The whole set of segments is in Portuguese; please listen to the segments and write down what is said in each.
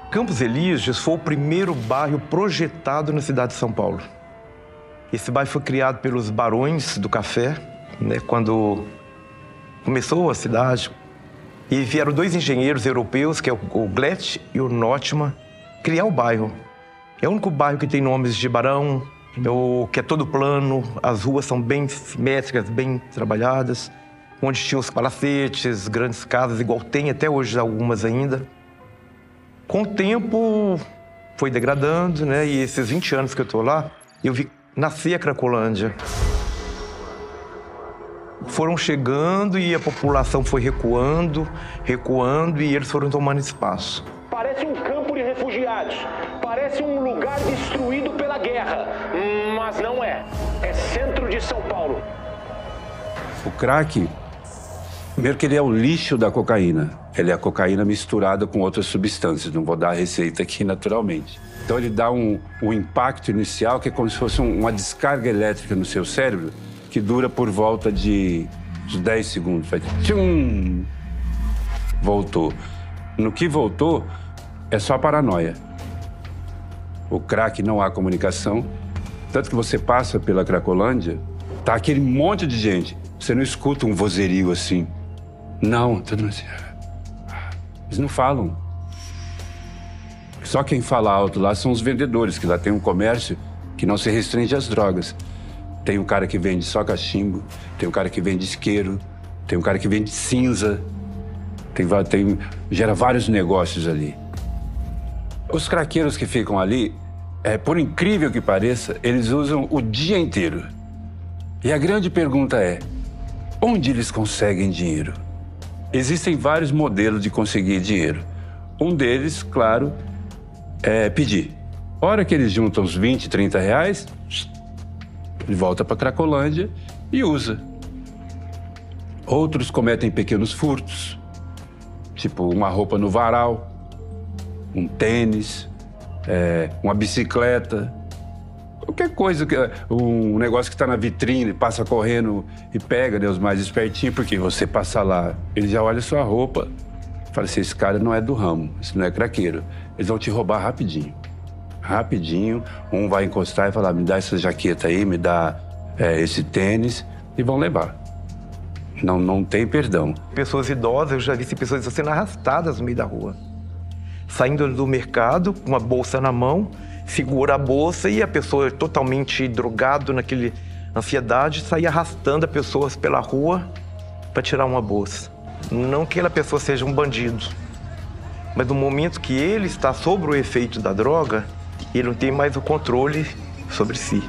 Campos Elíseos foi o primeiro bairro projetado na cidade de São Paulo. Esse bairro foi criado pelos barões do café, né, quando começou a cidade. E vieram dois engenheiros europeus, que é o Glett e o Notman, criar o bairro. É o único bairro que tem nomes de barão, que é todo plano, as ruas são bem simétricas, bem trabalhadas, onde tinha os palacetes, grandes casas, igual tem até hoje algumas ainda. Com o tempo, foi degradando, né? E esses 20 anos que eu estou lá, eu vi nascer a Cracolândia. Foram chegando e a população foi recuando, e eles foram tomando espaço. Parece um campo de refugiados, parece um lugar destruído pela guerra, mas não é. É centro de São Paulo. O crack, primeiro que ele é o lixo da cocaína. Ele é a cocaína misturada com outras substâncias. Não vou dar a receita aqui naturalmente. Então ele dá um impacto inicial que é como se fosse uma descarga elétrica no seu cérebro que dura por volta de uns 10 segundos. Faz tchum! Voltou. No que voltou, é só paranoia. O crack não há comunicação. Tanto que você passa pela Cracolândia, tá aquele monte de gente. Você não escuta um vozerio assim. Não, todo mundo assim. Eles não falam. Só quem fala alto lá são os vendedores, que lá tem um comércio que não se restringe às drogas. Tem um cara que vende só cachimbo, tem um cara que vende isqueiro, tem um cara que vende cinza. Gera vários negócios ali. Os craqueiros que ficam ali, por incrível que pareça, eles usam o dia inteiro. E a grande pergunta é, onde eles conseguem dinheiro? Existem vários modelos de conseguir dinheiro. Um deles, claro, é pedir. A hora que eles juntam uns 20, 30 reais, ele volta para a Cracolândia e usa. Outros cometem pequenos furtos, tipo uma roupa no varal, um tênis, uma bicicleta, qualquer coisa, um negócio que está na vitrine, passa correndo e pega, né, os mais espertinhos, porque você passa lá, ele já olha a sua roupa, fala assim, esse cara não é do ramo, esse não é craqueiro. Eles vão te roubar rapidinho. Rapidinho, um vai encostar e falar, me dá essa jaqueta aí, me dá esse tênis, e vão levar. Não tem perdão. Pessoas idosas, eu já vi pessoas sendo arrastadas no meio da rua. Saindo do mercado, com uma bolsa na mão, segura a bolsa e a pessoa totalmente drogado naquele ansiedade, sair arrastando as pessoas pela rua para tirar uma bolsa. Não que aquela pessoa seja um bandido, mas no momento que ele está sob o efeito da droga, ele não tem mais o controle sobre si.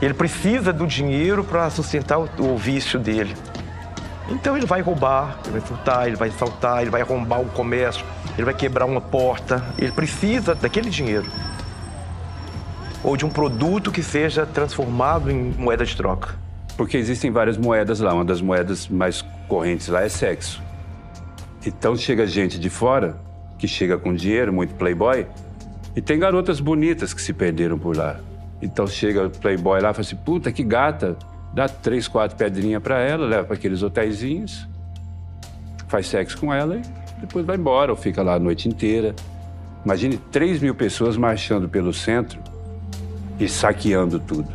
Ele precisa do dinheiro para sustentar o vício dele. Então ele vai roubar, ele vai furtar, ele vai assaltar, ele vai arrombar um comércio, ele vai quebrar uma porta. Ele precisa daquele dinheiro. Ou de um produto que seja transformado em moeda de troca. Porque existem várias moedas lá. Uma das moedas mais correntes lá é sexo. Então chega gente de fora, que chega com dinheiro, muito playboy, e tem garotas bonitas que se perderam por lá. Então chega o playboy lá e fala assim, puta, que gata. Dá 3, 4 pedrinhas pra ela, leva pra aqueles hotelzinhos, faz sexo com ela e depois vai embora, ou fica lá a noite inteira. Imagine 3 mil pessoas marchando pelo centro e saqueando tudo.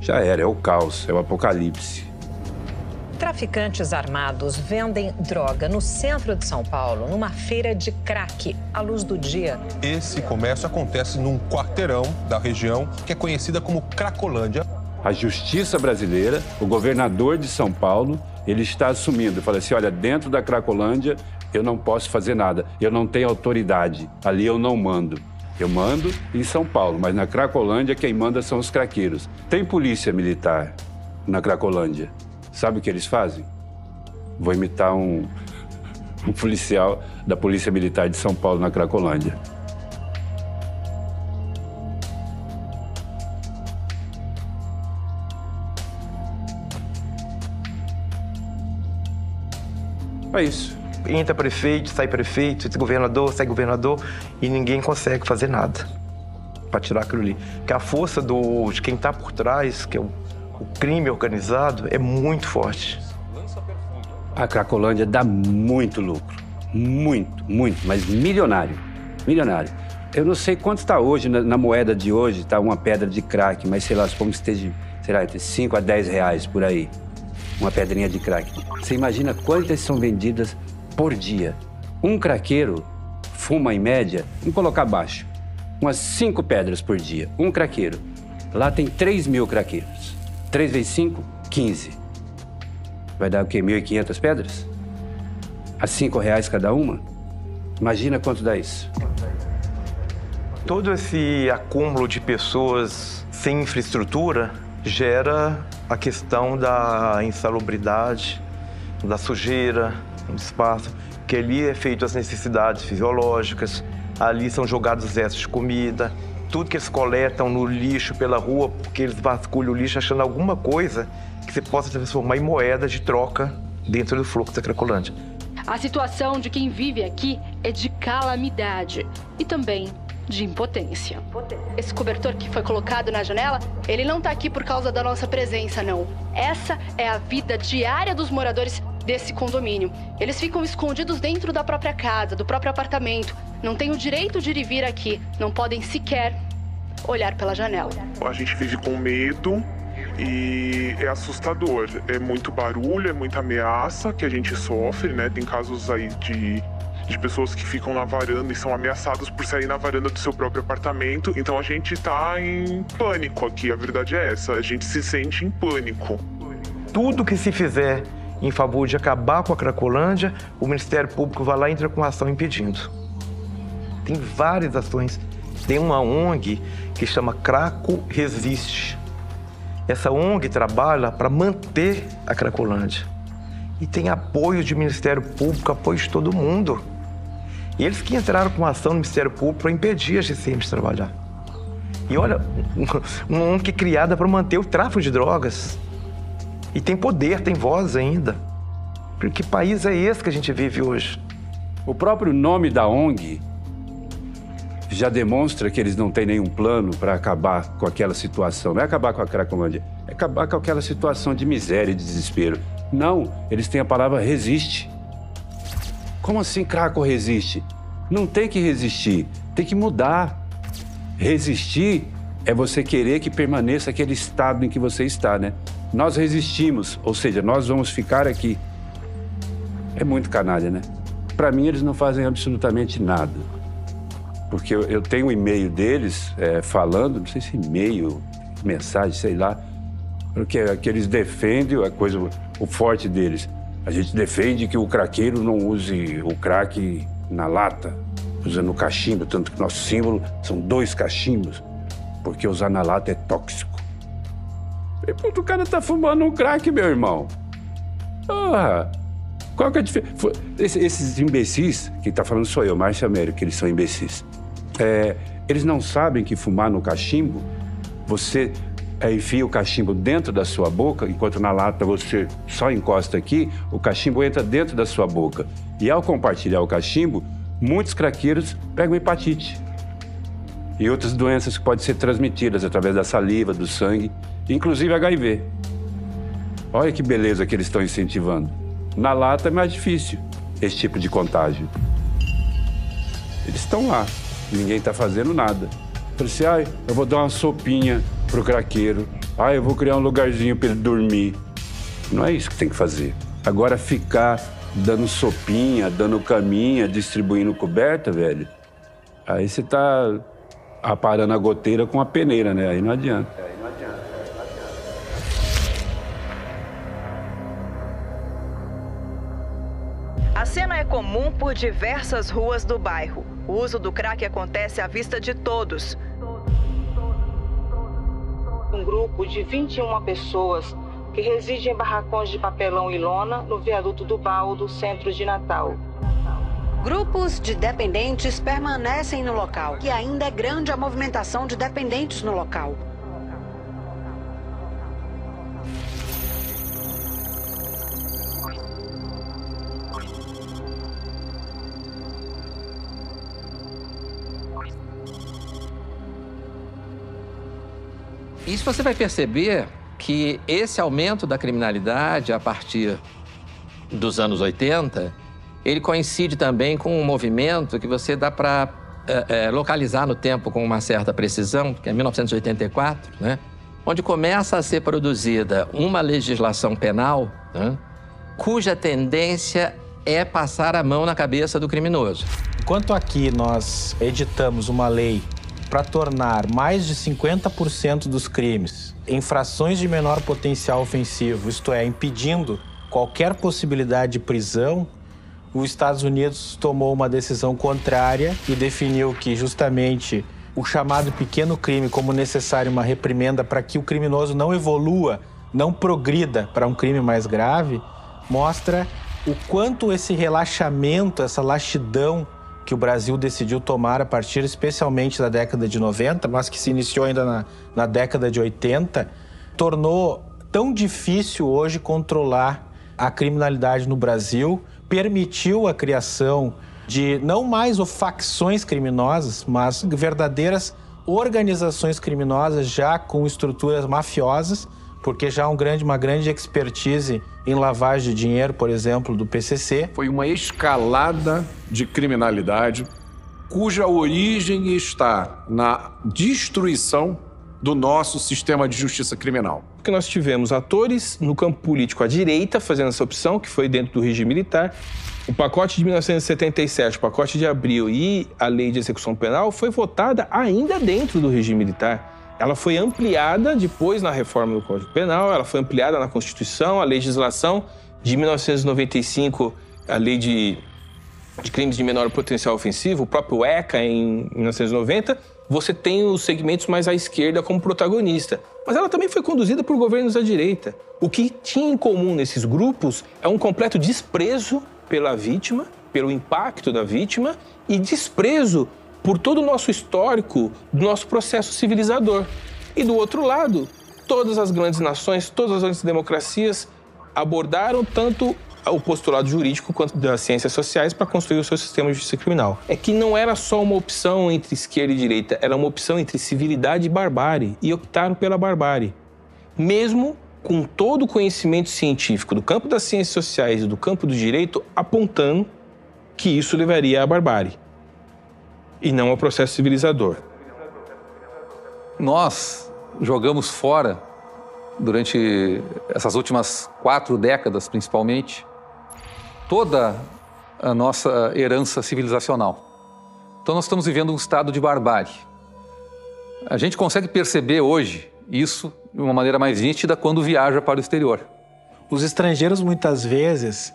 Já era, é o caos, é o apocalipse. Traficantes armados vendem droga no centro de São Paulo, numa feira de crack, à luz do dia. Esse comércio acontece num quarteirão da região que é conhecida como Cracolândia. A justiça brasileira, o governador de São Paulo, ele está assumindo. Fala assim, olha, dentro da Cracolândia eu não posso fazer nada. Eu não tenho autoridade. Ali eu não mando. Eu mando em São Paulo, mas na Cracolândia quem manda são os craqueiros. Tem polícia militar na Cracolândia. Sabe o que eles fazem? Vou imitar um policial da Polícia Militar de São Paulo na Cracolândia. É isso. Entra prefeito, sai governador, sai governador e ninguém consegue fazer nada para tirar aquilo ali. Porque a força de quem está por trás, que é o crime organizado, é muito forte. A Cracolândia dá muito lucro. Muito, mas milionário. Milionário. Eu não sei quanto está hoje, na moeda de hoje, está uma pedra de crack, mas sei lá, supomos que esteja, sei lá, entre 5 a 10 reais por aí. Uma pedrinha de crack. Você imagina quantas são vendidas por dia? Um craqueiro fuma, em média, vamos colocar baixo, umas 5 pedras por dia. Um craqueiro. Lá tem 3 mil craqueiros. 3 vezes 5, 15. Vai dar o quê? 1.500 pedras? A 5 reais cada uma? Imagina quanto dá isso. Todo esse acúmulo de pessoas sem infraestrutura gera a questão da insalubridade, da sujeira no espaço, que ali é feito as necessidades fisiológicas, ali são jogados os restos de comida, tudo que eles coletam no lixo pela rua, porque eles vasculham o lixo achando alguma coisa que você possa transformar em moeda de troca dentro do fluxo da Cracolândia. A situação de quem vive aqui é de calamidade e também de impotência. Esse cobertor que foi colocado na janela, ele não tá aqui por causa da nossa presença, não. Essa é a vida diária dos moradores desse condomínio. Eles ficam escondidos dentro da própria casa, do próprio apartamento. Não têm o direito de ir e vir aqui. Não podem sequer olhar pela janela. A gente vive com medo e é assustador. É muito barulho, é muita ameaça que a gente sofre, né? Tem casos aí de pessoas que ficam na varanda e são ameaçadas por sair na varanda do seu próprio apartamento. Então a gente tá em pânico aqui, a verdade é essa. A gente se sente em pânico. Tudo que se fizer em favor de acabar com a Cracolândia, o Ministério Público vai lá e entra com ação impedindo. Tem várias ações. Tem uma ONG que chama Craco Resiste. Essa ONG trabalha para manter a Cracolândia. E tem apoio de Ministério Público, apoio de todo mundo. E eles que entraram com ação no Ministério Público para impedir a GCM de trabalhar. E olha, uma ONG criada para manter o tráfico de drogas. E tem poder, tem voz ainda. Que país é esse que a gente vive hoje? O próprio nome da ONG já demonstra que eles não têm nenhum plano para acabar com aquela situação. Não é acabar com a Cracolândia, é acabar com aquela situação de miséria e desespero. Não, eles têm a palavra resiste. Como assim Craco resiste? Não tem que resistir, tem que mudar. Resistir é você querer que permaneça aquele estado em que você está, né? Nós resistimos, ou seja, nós vamos ficar aqui. É muito canalha, né? Para mim, eles não fazem absolutamente nada. Porque eu tenho um e-mail deles falando, não sei se e-mail, mensagem, sei lá, porque que eles defendem a coisa, o forte deles. A gente defende que o craqueiro não use o crack na lata, usando o cachimbo, tanto que nosso símbolo são 2 cachimbos, porque usar na lata é tóxico. E, puto, o cara tá fumando um crack, meu irmão. Ah, qual que é a diferença? Esses imbecis, quem tá falando sou eu, Márcio Américo, que eles são imbecis. Eles não sabem que fumar no cachimbo, você enfia o cachimbo dentro da sua boca, enquanto na lata você só encosta aqui, o cachimbo entra dentro da sua boca. E ao compartilhar o cachimbo, muitos craqueiros pegam hepatite e outras doenças que podem ser transmitidas através da saliva, do sangue, inclusive HIV. Olha que beleza que eles estão incentivando. Na lata é mais difícil esse tipo de contágio. Eles estão lá, ninguém está fazendo nada. Falei assim, eu vou dar uma sopinha pro craqueiro. Eu vou criar um lugarzinho para ele dormir. Não é isso que tem que fazer. Agora ficar dando sopinha, dando caminha, distribuindo coberta, velho, aí você tá aparando a goteira com a peneira, né? Aí não adianta. A cena é comum por diversas ruas do bairro. O uso do crack acontece à vista de todos. Um grupo de 21 pessoas que reside em barracões de papelão e lona no viaduto do Baldo, centro de Natal. Grupos de dependentes permanecem no local e ainda é grande a movimentação de dependentes no local. Isso você vai perceber que esse aumento da criminalidade a partir dos anos 80, ele coincide também com um movimento que você dá para localizar no tempo com uma certa precisão, que é 1984, né? Onde começa a ser produzida uma legislação penal, né? Cuja tendência é passar a mão na cabeça do criminoso. Enquanto aqui nós editamos uma lei para tornar mais de 50% dos crimes infrações de menor potencial ofensivo, isto é, impedindo qualquer possibilidade de prisão, os Estados Unidos tomou uma decisão contrária e definiu que justamente o chamado pequeno crime como necessário uma reprimenda para que o criminoso não evolua, não progrida para um crime mais grave, mostra o quanto esse relaxamento, essa laxidão que o Brasil decidiu tomar a partir especialmente da década de 90, mas que se iniciou ainda na década de 80, tornou tão difícil hoje controlar a criminalidade no Brasil, permitiu a criação de não mais facções criminosas, mas verdadeiras organizações criminosas já com estruturas mafiosas, porque já há uma grande expertise em lavagem de dinheiro, por exemplo, do PCC. Foi uma escalada de criminalidade cuja origem está na destruição do nosso sistema de justiça criminal. Porque nós tivemos atores no campo político à direita fazendo essa opção, que foi dentro do regime militar. O pacote de 1977, o pacote de Abril e a lei de execução penal foi votada ainda dentro do regime militar. Ela foi ampliada depois na reforma do Código Penal, ela foi ampliada na Constituição, a legislação de 1995, a lei de crimes de menor potencial ofensivo, o próprio ECA em 1990, você tem os segmentos mais à esquerda como protagonista. Mas ela também foi conduzida por governos à direita. O que tinha em comum nesses grupos é um completo desprezo pela vítima, pelo impacto da vítima e desprezo por todo o nosso histórico, do nosso processo civilizador. E do outro lado, todas as grandes nações, todas as grandes democracias abordaram tanto o postulado jurídico quanto das ciências sociais para construir o seu sistema de justiça criminal. É que não era só uma opção entre esquerda e direita, era uma opção entre civilidade e barbárie, e optaram pela barbárie. Mesmo com todo o conhecimento científico do campo das ciências sociais e do campo do direito apontando que isso levaria à barbárie e não ao processo civilizador. Nós jogamos fora, durante essas últimas 4 décadas principalmente, toda a nossa herança civilizacional. Então nós estamos vivendo um estado de barbárie. A gente consegue perceber hoje isso de uma maneira mais nítida quando viaja para o exterior. Os estrangeiros muitas vezes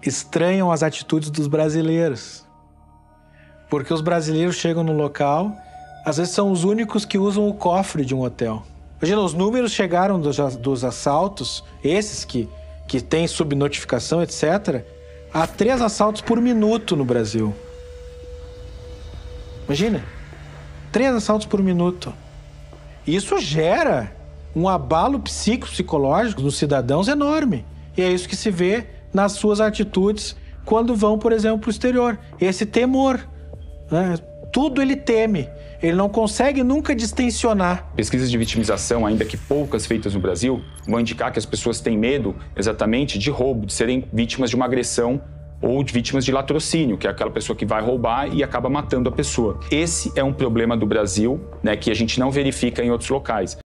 estranham as atitudes dos brasileiros. Porque os brasileiros chegam no local, às vezes são os únicos que usam o cofre de um hotel. Imagina, os números chegaram dos assaltos, esses que têm subnotificação, etc., a 3 assaltos por minuto no Brasil. Imagina, 3 assaltos por minuto. Isso gera um abalo psicológico nos cidadãos enorme. E é isso que se vê nas suas atitudes quando vão, por exemplo, para o exterior. Esse temor, né? Tudo ele teme. Ele não consegue nunca distensionar. Pesquisas de vitimização, ainda que poucas feitas no Brasil, vão indicar que as pessoas têm medo exatamente de roubo, de serem vítimas de uma agressão ou de vítimas de latrocínio, que é aquela pessoa que vai roubar e acaba matando a pessoa. Esse é um problema do Brasil, né, que a gente não verifica em outros locais.